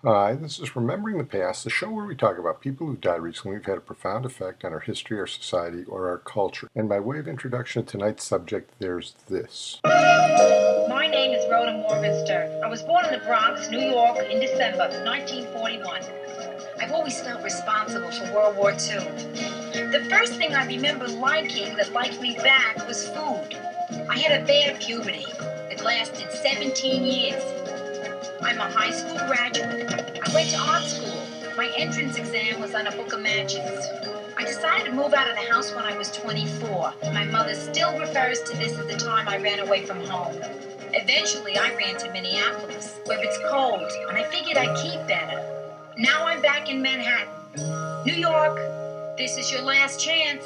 Hi, this is Remembering the Past, the show where we talk about people who died recently who've had a profound effect on our history, our society, or our culture. And by way of introduction to tonight's subject, there's this. My name is Rhoda Morgenstern. I was born in the Bronx, New York, in December 1941. I've always felt responsible for World War II. The first thing I remember liking that liked me back was food. I had a bad puberty. It lasted 17 years. I'm a high school graduate. I went to art school. My entrance exam was on a book of matches. I decided to move out of the house when I was 24. My mother still refers to this as the time I ran away from home. Eventually, I ran to Minneapolis, where it's cold, and I figured I'd keep better. Now I'm back in Manhattan. New York, this is your last chance.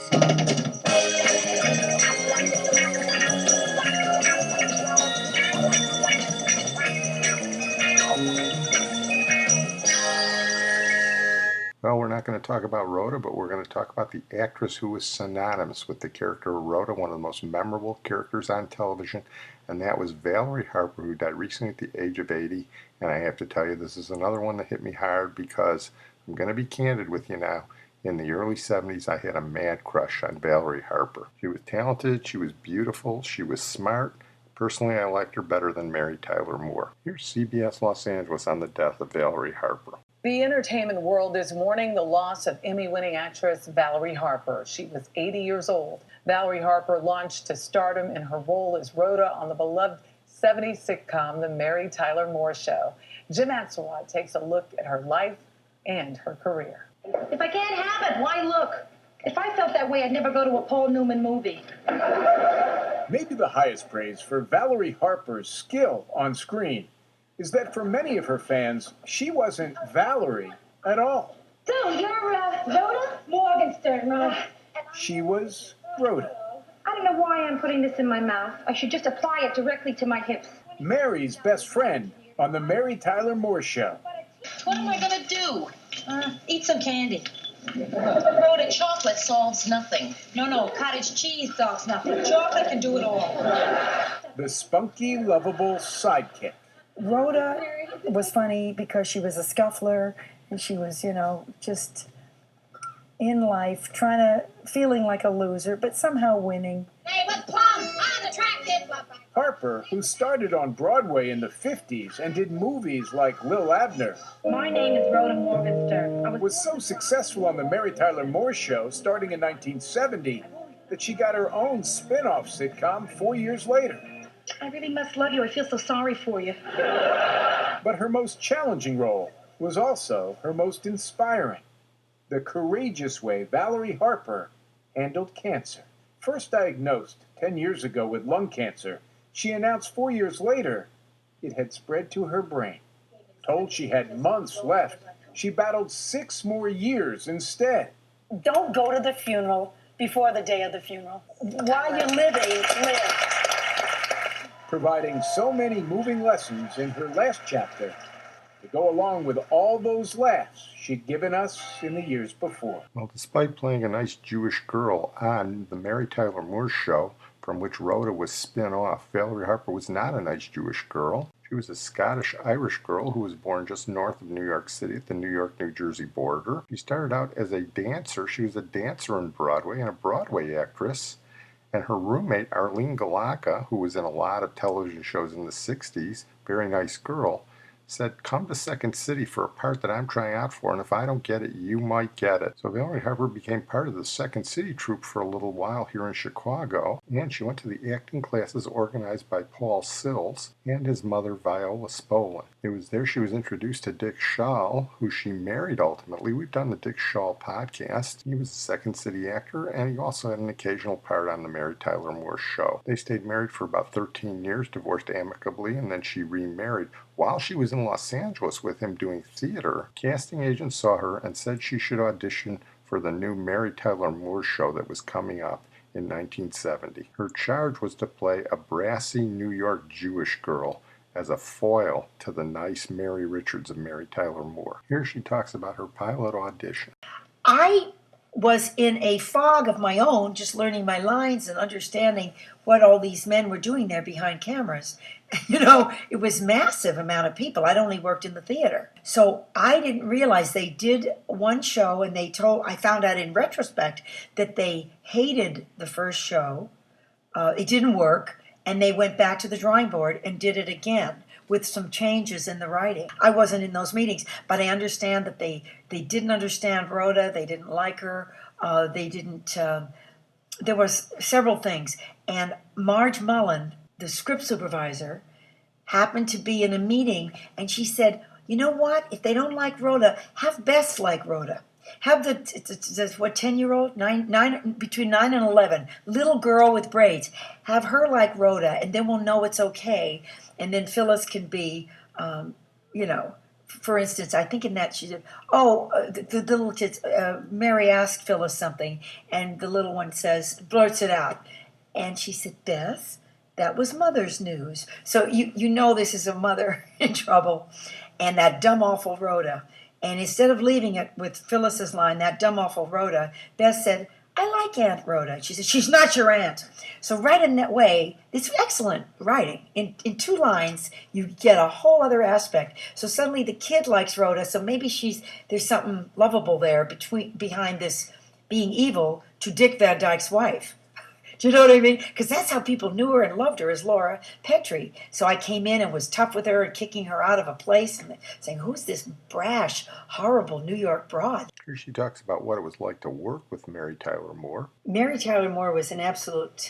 Well, we're not going to talk about Rhoda, but we're going to talk about the actress who was synonymous with the character of Rhoda, one of the most memorable characters on television, and that was Valerie Harper, who died recently at the age of 80. And I have to tell you, this is another one that hit me hard because I'm going to be candid with you now. In the early 70s, I had a mad crush on Valerie Harper. She was talented, she was beautiful, she was smart. Personally, I liked her better than Mary Tyler Moore. Here's CBS Los Angeles on the death of Valerie Harper. The entertainment world is mourning the loss of Emmy-winning actress Valerie Harper. She was 80 years old. Valerie Harper launched to stardom in her role as Rhoda on the beloved 70s sitcom The Mary Tyler Moore Show. Jim Axelrod takes a look at her life and her career. If I can't have it, why look? If I felt that way, I'd never go to a Paul Newman movie. Maybe the highest praise for Valerie Harper's skill on screen is that for many of her fans, she wasn't Valerie at all. So, you're Rhoda Morgenstern, She was Rhoda. I don't know why I'm putting this in my mouth. I should just apply it directly to my hips. Mary's best friend on The Mary Tyler Moore Show. What am I going to do? Eat some candy. Rhoda, chocolate solves nothing. No, cottage cheese solves nothing. Chocolate can do it all. The spunky, lovable sidekick. Rhoda was funny because she was a scuffler and she was, just in life, feeling like a loser, but somehow winning. Hey, what's plum? Unattractive. Harper, who started on Broadway in the 50s and did movies like Lil Abner, My name is Rhoda Morgenstern. was so successful on The Mary Tyler Moore Show starting in 1970 that she got her own spinoff sitcom 4 years later. I really must love you. I feel so sorry for you. But her most challenging role was also her most inspiring. The courageous way Valerie Harper handled cancer. First diagnosed 10 years ago with lung cancer, she announced 4 years later it had spread to her brain. Told she had months left, she battled 6 more years instead. Don't go to the funeral before the day of the funeral. While you're living, live. Providing so many moving lessons in her last chapter to go along with all those laughs she'd given us in the years before. Well, despite playing a nice Jewish girl on The Mary Tyler Moore Show, from which Rhoda was spin off, Valerie Harper was not a nice Jewish girl. She was a Scottish-Irish girl who was born just north of New York City at the New York-New Jersey border. She started out as a dancer. She was a dancer on Broadway and a Broadway actress. And her roommate, Arlene Galaka, who was in a lot of television shows in the 60s, very nice girl, said, come to Second City for a part that I'm trying out for, and if I don't get it, you might get it. So Valerie Harper became part of the Second City troupe for a little while here in Chicago, and she went to the acting classes organized by Paul Sills and his mother, Viola Spolin. It was there she was introduced to Dick Shaw, who she married ultimately. We've done the Dick Shaw podcast. He was a Second City actor, and he also had an occasional part on the Mary Tyler Moore Show. They stayed married for about 13 years, divorced amicably, and then she remarried. While she was in Los Angeles with him doing theater, casting agents saw her and said she should audition for the new Mary Tyler Moore Show that was coming up in 1970. Her charge was to play a brassy New York Jewish girl as a foil to the nice Mary Richards of Mary Tyler Moore. Here she talks about her pilot audition. I was in a fog of my own, just learning my lines and understanding what all these men were doing there behind cameras. It was massive amount of people. I'd only worked in the theater. So I didn't realize they did one show, and I found out in retrospect that they hated the first show. It didn't work, and they went back to the drawing board and did it again with some changes in the writing. I wasn't in those meetings, but I understand that they didn't understand Rhoda. They didn't like her. There was several things. And Marge Mullen, the script supervisor, happened to be in a meeting, and she said, you know what? If they don't like Rhoda, have Bess like Rhoda. Have the 10-year-old, between 9 and 11, little girl with braids. Have her like Rhoda, and then we'll know it's okay. And then Phyllis can be, for instance, I think in that she said, the little kids, Mary asked Phyllis something, and the little one blurts it out. And she said, Beth, that was mother's news. So you know this is a mother in trouble. And that dumb, awful Rhoda. And instead of leaving it with Phyllis's line, that dumb, awful Rhoda, Beth said, I like Aunt Rhoda. She said, she's not your aunt. So right in that way, it's excellent writing. In 2 lines, you get a whole other aspect. So suddenly the kid likes Rhoda, so maybe there's something lovable there behind this being evil to Dick Van Dyke's wife. Do you know what I mean? Because that's how people knew her and loved her, as Laura Petrie. So I came in and was tough with her and kicking her out of a place and saying, who's this brash, horrible New York broad? Here she talks about what it was like to work with Mary Tyler Moore. Mary Tyler Moore was an absolute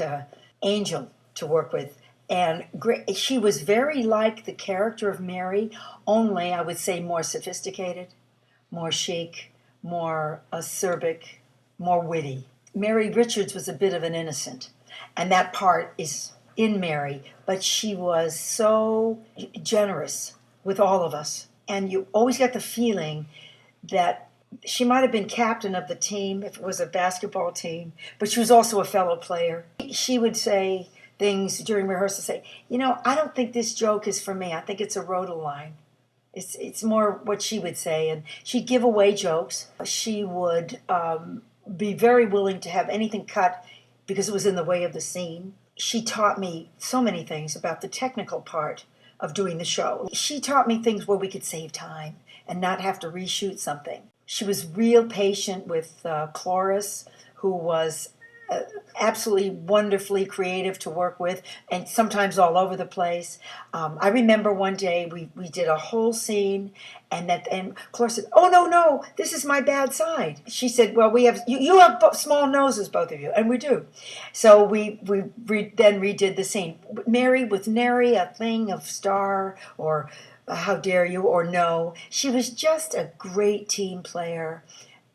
angel to work with. And she was very like the character of Mary, only, I would say, more sophisticated, more chic, more acerbic, more witty. Mary Richards was a bit of an innocent, and that part is in Mary, but she was so generous with all of us. And you always got the feeling that she might have been captain of the team if it was a basketball team, but she was also a fellow player. She would say things during rehearsal, say, I don't think this joke is for me. I think it's a Rhoda line. It's more what she would say, and she'd give away jokes. She would be very willing to have anything cut because it was in the way of the scene. She taught me so many things about the technical part of doing the show. She taught me things where we could save time and not have to reshoot something. She was real patient with Cloris, who was absolutely wonderfully creative to work with, and sometimes all over the place. I remember one day we did a whole scene, and Cloris said, "Oh no, this is my bad side." She said, "Well, you have small noses, both of you," and we do. So we then redid the scene. Mary with nary a thing of star or how dare you or no. She was just a great team player,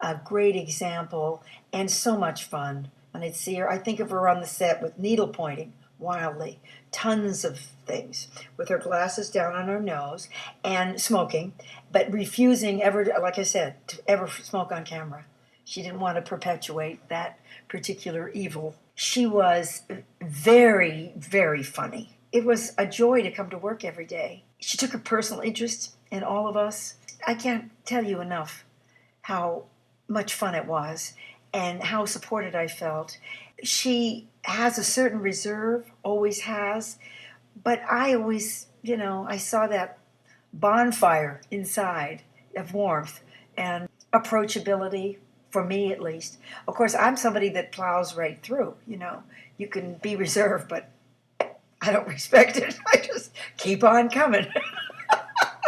a great example, and so much fun. And I'd see her, I think of her on the set with needle pointing wildly, tons of things, with her glasses down on her nose and smoking, but refusing ever, like I said, to ever smoke on camera. She didn't want to perpetuate that particular evil. She was very, very funny. It was a joy to come to work every day. She took a personal interest in all of us. I can't tell you enough how much fun it was and how supported I felt. She has a certain reserve, always has, but I always, I saw that bonfire inside of warmth and approachability, for me at least. Of course, I'm somebody that plows right through, You can be reserved, but I don't respect it. I just keep on coming.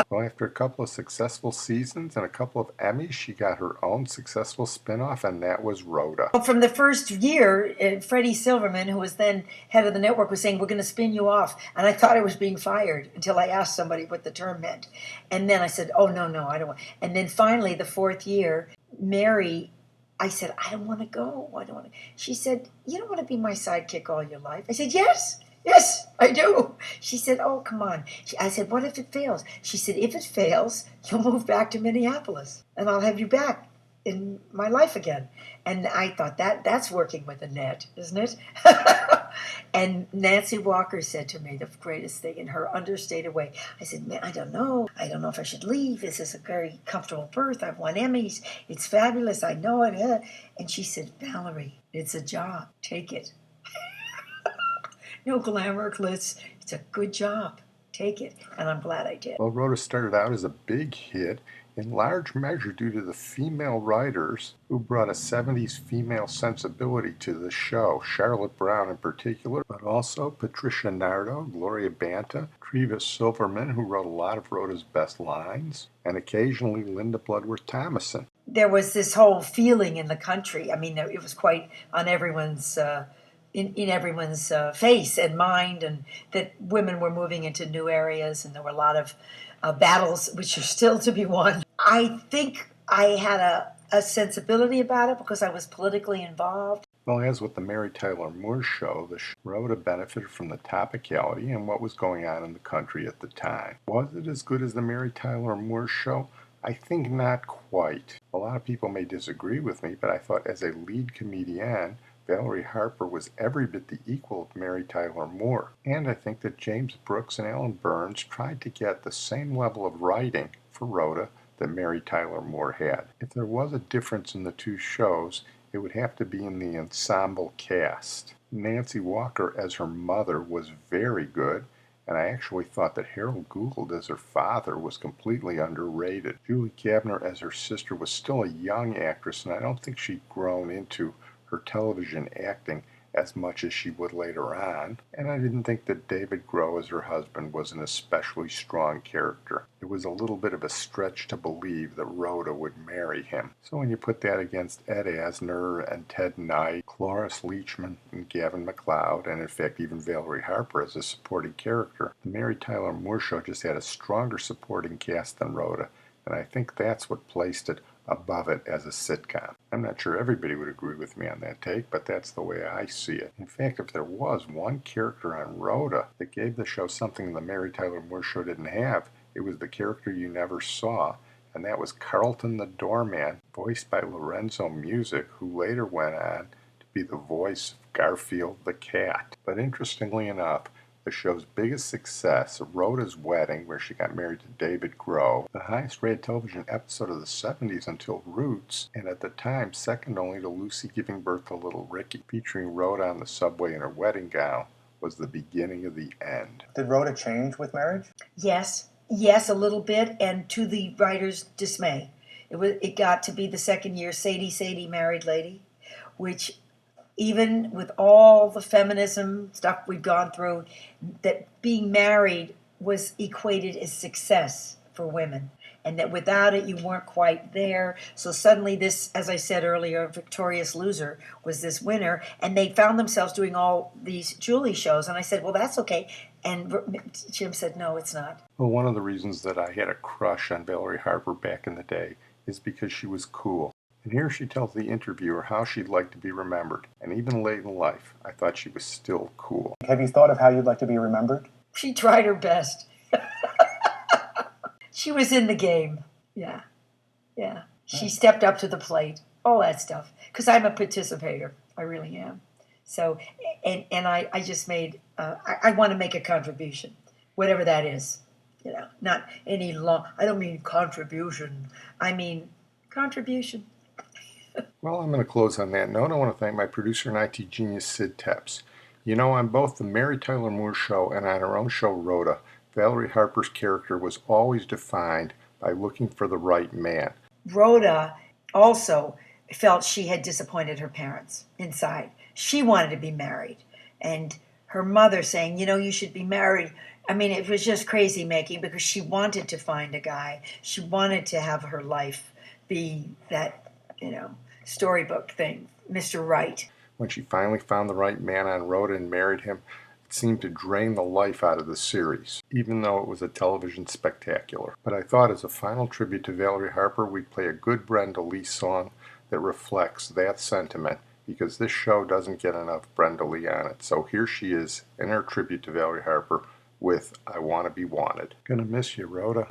Well, after a couple of successful seasons and a couple of Emmys, she got her own successful spinoff, and that was Rhoda. From the first year, Freddie Silverman, who was then head of the network, was saying, "We're going to spin you off." And I thought I was being fired until I asked somebody what the term meant. And then I said, "Oh, no, I don't want." And then finally, the 4th year, Mary, I said, "I don't want to go. I don't want to." She said, "You don't want to be my sidekick all your life?" I said, Yes, I do." She said, "Oh, come on." I said, "What if it fails?" She said, "If it fails, you'll move back to Minneapolis, and I'll have you back in my life again." And I thought, that's working with a net, isn't it? And Nancy Walker said to me the greatest thing in her understated way. I said, "Man, I don't know. I don't know if I should leave. This is a very comfortable berth. I've won Emmys. It's fabulous. I know it." And she said, "Valerie, it's a job. Take it." No glamour, glitz. It's a good job. take it, and I'm glad I did. Well, Rhoda started out as a big hit, in large measure due to the female writers who brought a 70s female sensibility to the show, Charlotte Brown in particular, but also Patricia Nardo, Gloria Banta, Treva Silverman, who wrote a lot of Rhoda's best lines, and occasionally Linda Bloodworth Thomason. There was this whole feeling in the country. I mean, it was quite on everyone's in everyone's face and mind, and that women were moving into new areas, and there were a lot of battles which are still to be won. I think I had a sensibility about it because I was politically involved. Well, as with the Mary Tyler Moore Show, Rhoda benefited from the topicality and what was going on in the country at the time. Was it as good as the Mary Tyler Moore Show? I think not quite. A lot of people may disagree with me, but I thought as a lead comedian, Valerie Harper was every bit the equal of Mary Tyler Moore. And I think that James Brooks and Alan Burns tried to get the same level of writing for Rhoda that Mary Tyler Moore had. If there was a difference in the two shows, it would have to be in the ensemble cast. Nancy Walker as her mother was very good, and I actually thought that Harold Gould as her father was completely underrated. Julie Kavner as her sister was still a young actress, and I don't think she'd grown into her television acting as much as she would later on, and I didn't think that David Groh as her husband was an especially strong character. It was a little bit of a stretch to believe that Rhoda would marry him. So when you put that against Ed Asner and Ted Knight, Cloris Leachman and Gavin MacLeod, and in fact even Valerie Harper as a supporting character, the Mary Tyler Moore Show just had a stronger supporting cast than Rhoda, and I think that's what placed it above it as a sitcom. I'm not sure everybody would agree with me on that take, but that's the way I see it. In fact, if there was one character on Rhoda that gave the show something the Mary Tyler Moore Show didn't have, it was the character you never saw, and that was Carlton the Doorman, voiced by Lorenzo Music, who later went on to be the voice of Garfield the Cat. But interestingly enough, the show's biggest success, Rhoda's Wedding, where she got married to David Groh, the highest-rated television episode of the 70s until Roots, and at the time second only to Lucy giving birth to little Ricky, featuring Rhoda on the subway in her wedding gown, was the beginning of the end. Did Rhoda change with marriage? Yes, a little bit, and to the writer's dismay. It got to be the second year Sadie married lady, which even with all the feminism stuff we've gone through, that being married was equated as success for women, and that without it you weren't quite there. So suddenly this, as I said earlier, victorious loser was this winner, and they found themselves doing all these Julie shows, and I said, well, that's okay. And Jim said, no, it's not. Well, one of the reasons that I had a crush on Valerie Harper back in the day is because she was cool. And here she tells the interviewer how she'd like to be remembered. And even late in life, I thought she was still cool. Have you thought of how you'd like to be remembered? She tried her best. She was in the game. Yeah. She stepped up to the plate. All that stuff. Because I'm a participator. I really am. So, and I just made, I want to make a contribution. Whatever that is. You know, not any long, I don't mean contribution. I mean contribution. Well, I'm going to close on that note. I want to thank my producer and IT genius, Sid Tepps. You know, on both the Mary Tyler Moore Show and on her own show, Rhoda, Valerie Harper's character was always defined by looking for the right man. Rhoda also felt she had disappointed her parents inside. She wanted to be married. And her mother saying, you know, you should be married. I mean, it was just crazy making because she wanted to find a guy. She wanted to have her life be that, you know, storybook thing, Mr. Right. When she finally found the right man on Rhoda and married him, it seemed to drain the life out of the series, even though it was a television spectacular. But I thought as a final tribute to Valerie Harper, we'd play a good Brenda Lee song that reflects that sentiment, because this show doesn't get enough Brenda Lee on it. So here she is in her tribute to Valerie Harper with I Want to Be Wanted. Gonna miss you, Rhoda.